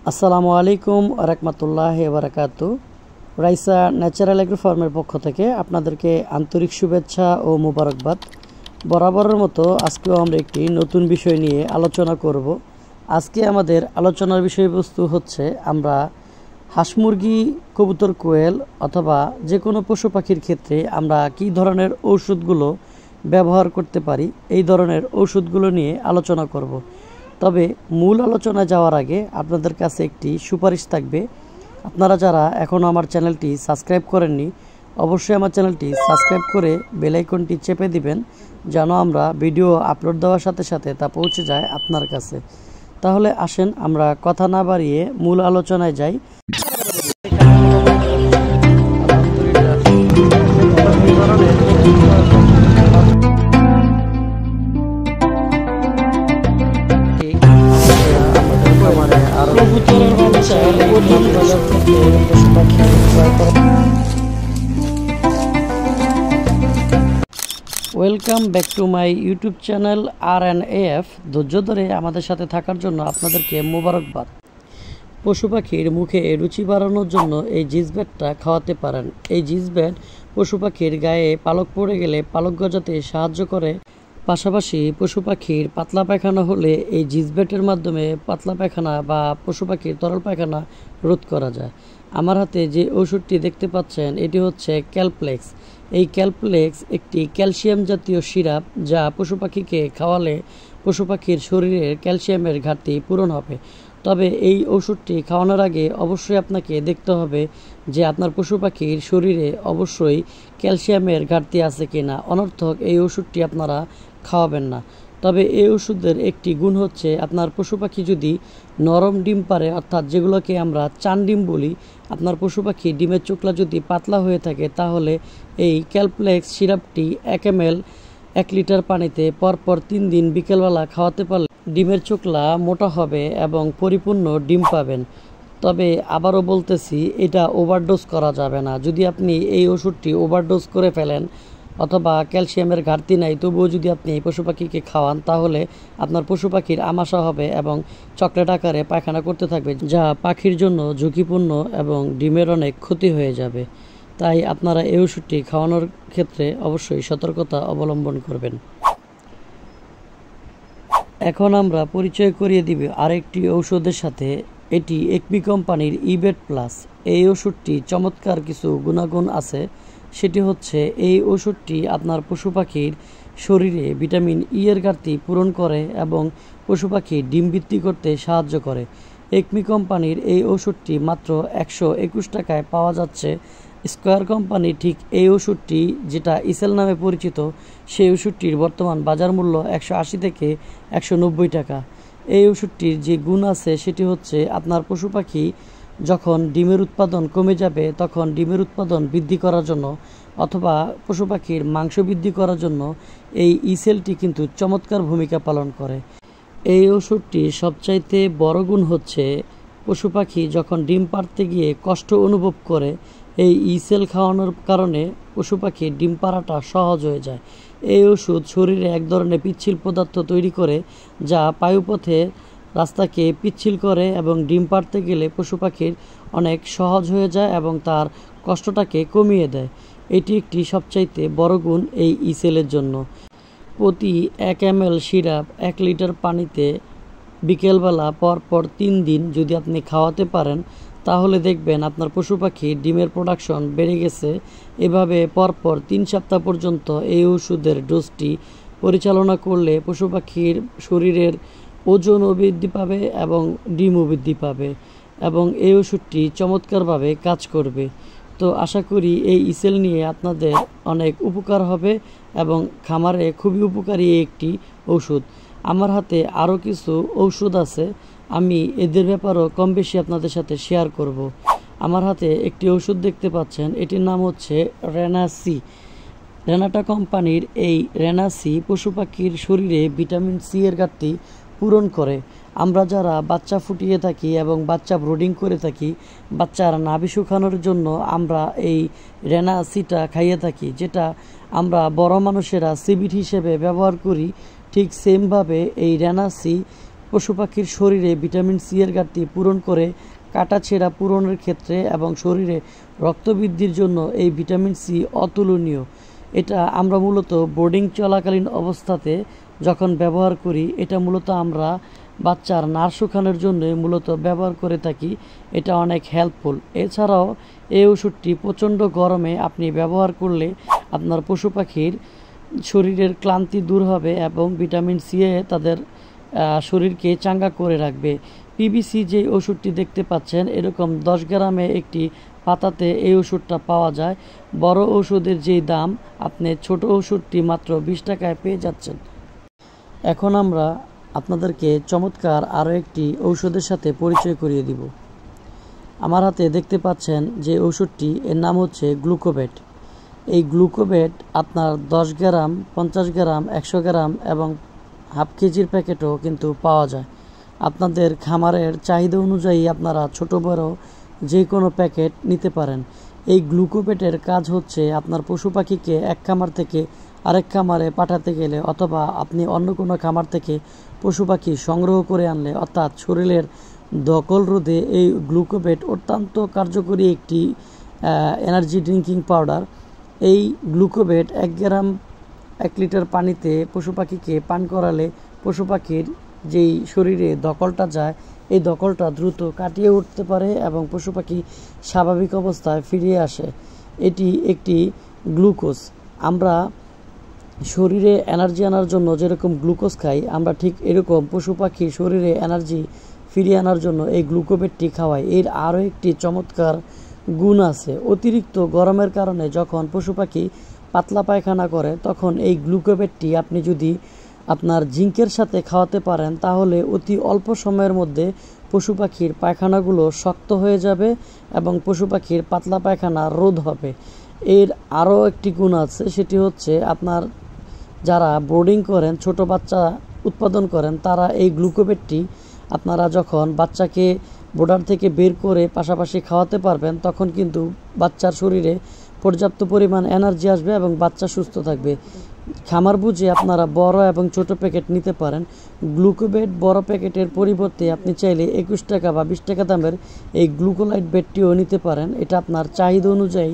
আসসালামু আলাইকুম রাহমাতুল্লাহি ওয়া বারাকাতুহু। রাইসা ন্যাচারাল এগ্রো ফার্মের পক্ষ থেকে আপনাদেরকে আন্তরিক শুভেচ্ছা ও মোবারকবাদ। বরাবরের মতো আজকেও আমরা একটি নতুন বিষয় নিয়ে আলোচনা করব। আজকে আমাদের আলোচনার বিষয়বস্তু হচ্ছে আমরা হাঁস মুরগি, কবুতর, কোয়েল অথবা যে কোনো পশু পাখির ক্ষেত্রে আমরা কী ধরনের ঔষধগুলো ব্যবহার করতে পারি, এই ধরনের ঔষধগুলো নিয়ে আলোচনা করব। তবে মূল আলোচনায় যাওয়ার আগে আপনাদের কাছে একটি সুপারিশ থাকবে। আপনারা যারা এখনও আমার চ্যানেলটি সাবস্ক্রাইব করেননি, অবশ্যই আমার চ্যানেলটি সাবস্ক্রাইব করে বেল আইকনটি চেপে দিবেন, যেন আমরা ভিডিও আপলোড দেওয়ার সাথে সাথে তা পৌঁছে যায় আপনার কাছে। তাহলে আসেন আমরা কথা না বাড়িয়ে মূল আলোচনায় যাই। Welcome back to my YouTube channel RNAF। ধৈর্য ধরে আমাদের সাথে থাকার জন্য আপনাদেরকে মোবারকবাদ। পশু পাখির মুখে রুচি বাড়ানোর জন্য এই জিজব্যাটটা খাওয়াতে পারেন। এই জিজব্যাট পশু পাখির গায়ে পালক পড়ে গেলে পালক গজাতে সাহায্য করে। পাশাপাশি পশু পাখির পাতলা পায়খানা হলে এই জিজব্যাটের মাধ্যমে পাতলা পায়খানা বা পশু পাখির তরল পায়খানা রোধ করা যায়। আমার হাতে যে ওষুধটি দেখতে পাচ্ছেন এটি হচ্ছে ক্যালপ্লেক্স। এই ক্যালপ্লেক্স একটি ক্যালসিয়াম জাতীয় সিরাপ, যা পশু পাখিকে খাওয়ালে পশু পাখির শরীরের ক্যালসিয়ামের ঘাটতি পূরণ হবে। তবে এই ওষুধটি খাওয়ানোর আগে অবশ্যই আপনাকে দেখতে হবে যে আপনার পশু পাখির শরীরে অবশ্যই ক্যালসিয়ামের ঘাটতি আছে কিনা। অনর্থক এই ওষুধটি আপনারা খাওয়াবেন না। তবে এই ওষুধের একটি গুণ হচ্ছে, আপনার পশু পাখি যদি নরম ডিম পারে, অর্থাৎ যেগুলোকে আমরা চান ডিম বলি, আপনার পশু পাখি ডিমের চোকলা যদি পাতলা হয়ে থাকে, তাহলে এই ক্যালপ্লেক্স সিরাপটি 1 ml 1 লিটার পানিতে পরপর 3 দিন বিকেলবেলা খাওয়াতে পারলে ডিমের চোকলা মোটা হবে এবং পরিপূর্ণ ডিম পাবেন। তবে আবারও বলতেছি, এটা ওভারডোজ করা যাবে না। যদি আপনি এই ওষুধটি ওভারডোজ করে ফেলেন অথবা ক্যালসিয়ামের ঘাটতি নাই তবুও যদি আপনি এই পশু পাখিকে খাওয়ান, তাহলে আপনার পশু পাখির আমাশা হবে এবং চকলেট আকারে পায়খানা করতে থাকবে, যা পাখির জন্য ঝুঁকিপূর্ণ এবং ডিমের অনেক ক্ষতি হয়ে যাবে। তাই আপনারা এই ওষুধটি খাওয়ানোর ক্ষেত্রে অবশ্যই সতর্কতা অবলম্বন করবেন। এখন আমরা পরিচয় করিয়ে দিব আরেকটি ঔষধের সাথে। এটি একমি কোম্পানির ইবেট প্লাস। এই ওষুধটি চমৎকার কিছু গুণাগুণ আছে। সেটি হচ্ছে, এই ওষুধটি আপনার পশু পাখির শরীরে ভিটামিন ই এর ঘাটতি পূরণ করে এবং পশু পাখি ডিম বৃদ্ধি করতে সাহায্য করে। একমি কোম্পানির এই ওষুধটি মাত্র 121 টাকায় পাওয়া যাচ্ছে। স্কয়ার কোম্পানি ঠিক এই ওষুধটি, যেটা ইসেল নামে পরিচিত, সেই ওষুধটির বর্তমান বাজার মূল্য 180 থেকে 190 টাকা। এই ওষুধটির যে গুণ আছে সেটি হচ্ছে, আপনার পশু পাখি যখন ডিমের উৎপাদন কমে যাবে, তখন ডিমের উৎপাদন বৃদ্ধি করার জন্য অথবা পশু পাখির মাংস বৃদ্ধি করার জন্য এই ইসেলটি কিন্তু চমৎকার ভূমিকা পালন করে। এই ওষুধটির সবচাইতে বড় গুণ হচ্ছে, পশু পাখি যখন ডিম পাড়তে গিয়ে কষ্ট অনুভব করে, এই ইসেল খাওয়ানোর কারণে পশু পাখির ডিম পাড়াটা সহজ হয়ে যায়। এই ওষুধ শরীরে এক ধরনের পিচ্ছিল পদার্থ তৈরি করে, যা বায়ুপথে রাস্তাকে পিচ্ছিল করে এবং ডিম পাড়তে গেলে পশু পাখির অনেক সহজ হয়ে যায় এবং তার কষ্টটাকে কমিয়ে দেয়। এটি একটি সবচাইতে বড় গুণ এই ইসেলের জন্য। প্রতি 1 ml সিরাপ 1 লিটার পানিতে বিকেলবেলা পরপর 3 দিন যদি আপনি খাওয়াতে পারেন, তাহলে দেখবেন আপনার পশু পাখির ডিমের প্রোডাকশন বেড়ে গেছে। এভাবে পরপর 3 সপ্তাহ পর্যন্ত এই ওষুধের ডোজটি পরিচালনা করলে পশু পাখির শরীরের ওজনও বৃদ্ধি পাবে এবং ডিমও বৃদ্ধি পাবে এবং এই ওষুধটি চমৎকারভাবে কাজ করবে। তো আশা করি এই ইসেল নিয়ে আপনাদের অনেক উপকার হবে এবং খামারে খুবই উপকারী একটি ওষুধ। আমার হাতে আরও কিছু ঔষধ আছে, আমি এদের ব্যাপারেও কম বেশি আপনাদের সাথে শেয়ার করব। আমার হাতে একটি ওষুধ দেখতে পাচ্ছেন, এটির নাম হচ্ছে রেনাসি। রেনাটা কোম্পানির এই রেনাসি পশু পাখির শরীরে ভিটামিন সি এর ঘাটতি পূরণ করে। আমরা যারা বাচ্চা ফুটিয়ে থাকি এবং বাচ্চা ব্রুডিং করে থাকি, বাচ্চার নাভি শুকানোর জন্য আমরা এই রেনাসিটা খাইয়ে থাকি, যেটা আমরা বড় মানুষেরা সিবিট হিসেবে ব্যবহার করি। ঠিক সেমভাবে এই রেনাসি পশু পাখির শরীরে ভিটামিন সি এর ঘাটতি পূরণ করে, কাটা ছেঁড়া পূরণের ক্ষেত্রে এবং শরীরে রক্ত বৃদ্ধির জন্য এই ভিটামিন সি অতুলনীয়। এটা আমরা মূলত বোর্ডিং চলাকালীন অবস্থাতে যখন ব্যবহার করি, এটা মূলত আমরা বাচ্চার নাড় শুকানোর জন্য মূলত ব্যবহার করে থাকি। এটা অনেক হেল্পফুল। এছাড়াও এই ওষুধটি প্রচণ্ড গরমে আপনি ব্যবহার করলে আপনার পশু পাখির শরীরের ক্লান্তি দূর হবে এবং ভিটামিন সি তাদের শরীরকে চাঙ্গা করে রাখবে। পিবিসি যে ওষুধটি দেখতে পাচ্ছেন, এরকম 10 গ্রামে একটি পাতাতে এই ওষুধটা পাওয়া যায়। বড় ওষুধের যেই দাম, আপনি ছোট ওষুধটি মাত্র 20 টাকায় পেয়ে যাচ্ছেন। এখন আমরা আপনাদেরকে চমৎকার আরও একটি ঔষধের সাথে পরিচয় করিয়ে দিব। আমার হাতে দেখতে পাচ্ছেন যে ওষুধটি, এর নাম হচ্ছে গ্লুকোভেট। এই গ্লুকোভেট আপনার 10 গ্রাম, 50 গ্রাম, 100 গ্রাম এবং হাফ কেজির প্যাকেটও কিন্তু পাওয়া যায়। আপনাদের খামারের চাহিদা অনুযায়ী আপনারা ছোট বড় যে কোনো প্যাকেট নিতে পারেন। এই গ্লুকোভেটের কাজ হচ্ছে আপনার পশু পাখিকে এক খামার থেকে আরেক খামারে পাঠাতে গেলে, অথবা আপনি অন্য কোনো খামার থেকে পশু পাখি সংগ্রহ করে আনলে, অর্থাৎ শরীরের দখল রোধে এই গ্লুকোভেট অত্যন্ত কার্যকরী একটি এনার্জি ড্রিঙ্কিং পাউডার। এই গ্লুকোভেট 1 গ্রাম 1 লিটার পানিতে পশু পাখিকে পান করালে পশু পাখির যেই শরীরে দখলটা যায়, এই দখলটা দ্রুত কাটিয়ে উঠতে পারে এবং পশু পাখি স্বাভাবিক অবস্থায় ফিরিয়ে আসে। এটি একটি গ্লুকোজ। আমরা শরীরে এনার্জি আনার জন্য যেরকম গ্লুকোজ খাই, আমরা ঠিক এরকম পশু পাখির শরীরে এনার্জি ফিরিয়ে আনার জন্য এই গ্লুকোভেটটি খাওয়াই। এর আরও একটি চমৎকার গুণ আছে। অতিরিক্ত গরমের কারণে যখন পশু পাখি পাতলা পায়খানা করে, তখন এই গ্লুকোভেটটি আপনি যদি আপনার জিঙ্কের সাথে খাওয়াতে পারেন, তাহলে অতি অল্প সময়ের মধ্যে পশু পাখির পায়খানাগুলো শক্ত হয়ে যাবে এবং পশু পাখির পাতলা পায়খানা রোধ হবে। এর আরও একটি গুণ আছে, সেটি হচ্ছে আপনার যারা বোর্ডিং করেন, ছোট বাচ্চা উৎপাদন করেন, তারা এই গ্লুকোভেটটি আপনারা যখন বাচ্চাকে বোর্ডার থেকে বের করে পাশাপাশি খাওয়াতে পারবেন, তখন কিন্তু বাচ্চার শরীরে পর্যাপ্ত পরিমাণ এনার্জি আসবে এবং বাচ্চা সুস্থ থাকবে। খামার বুঝে আপনারা বড় এবং ছোট প্যাকেট নিতে পারেন। গ্লুকোভেট বড় প্যাকেটের পরিবর্তে আপনি চাইলে 21 টাকা বা 20 টাকা দামের এই গ্লুকোলাইট বেটটিও নিতে পারেন। এটা আপনার চাহিদা অনুযায়ী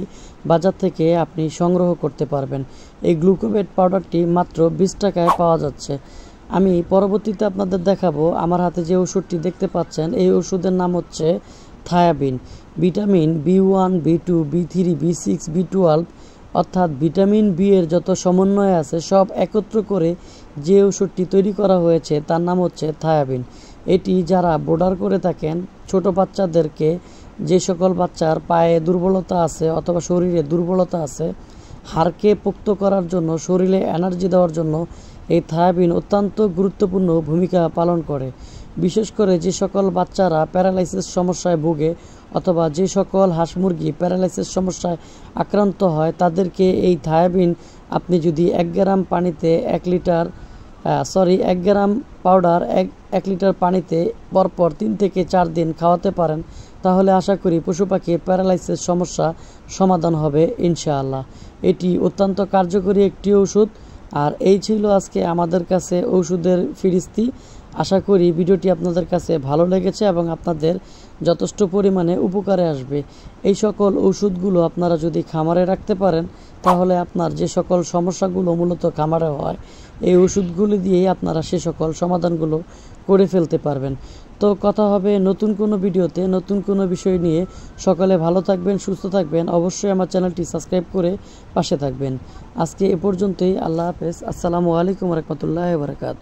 বাজার থেকে আপনি সংগ্রহ করতে পারবেন। এই গ্লুকোভেট পাউডারটি মাত্র 20 টাকায় পাওয়া যাচ্ছে। আমি পরবর্তীতে আপনাদের দেখাবো। আমার হাতে যে ওষুধটি দেখতে পাচ্ছেন, এই ওষুধের নাম হচ্ছে থায়াবিন। Vitamin B1, B2, B3, B6, B12 অর্থাৎ ভিটামিন বি এর যত সমন্বয় আছে সব একত্র করে যে ওষুধটি তৈরি করা হয়েছে, তার নাম হচ্ছে থায়াবিন। এটি যারা বোর্ডার করে থাকেন, ছোট বাচ্চাদেরকে, যে সকল বাচ্চার পায়ে দুর্বলতা আছে অথবা শরীরে দুর্বলতা আছে, হাড়কে পোক্ত করার জন্য, শরীরে এনার্জি দেওয়ার জন্য এই থায়াবিন অত্যন্ত গুরুত্বপূর্ণ ভূমিকা পালন করে। বিশেষ করে যে সকল বাচ্চারা প্যারালাইসিস সমস্যায় ভোগে অথবা যে সকল হাঁস মুরগি প্যারালাইসিস সমস্যায় আক্রান্ত হয়, তাদেরকে এই থায়াবিন আপনি যদি 1 গ্রাম পানিতে 1 গ্রাম পাউডার 1 লিটার পানিতে পরপর 3 থেকে 4 দিন খাওয়াতে পারেন, তাহলে আশা করি পশু পাখির প্যারালাইসিস সমস্যা সমাধান হবে ইনশাআল্লাহ। এটি অত্যন্ত কার্যকরী একটি ওষুধ। আর এই ছিল আজকে আমাদের কাছে ওষুধের ফিরিস্তি। আশা করি ভিডিওটি আপনাদের কাছে ভালো লেগেছে এবং আপনাদের যথেষ্ট পরিমাণে উপকারে আসবে। এই সকল ওষুধগুলো আপনারা যদি খামারে রাখতে পারেন, তাহলে আপনার যে সকল সমস্যাগুলো মূলত খামারে হয়, এই ওষুধগুলি দিয়েই আপনারা সে সকল সমাধানগুলো করে ফেলতে পারবেন। তো কথা হবে নতুন কোনো ভিডিওতে, নতুন কোনো বিষয় নিয়ে। সকলে ভালো থাকবেন, সুস্থ থাকবেন। অবশ্যই আমার চ্যানেলটি সাবস্ক্রাইব করে পাশে থাকবেন। আজকে এ পর্যন্তই। আল্লাহ হাফেজ। আসসালামু আলাইকুম রহমতুল্লাহি ওয়া বারাকাতুহু।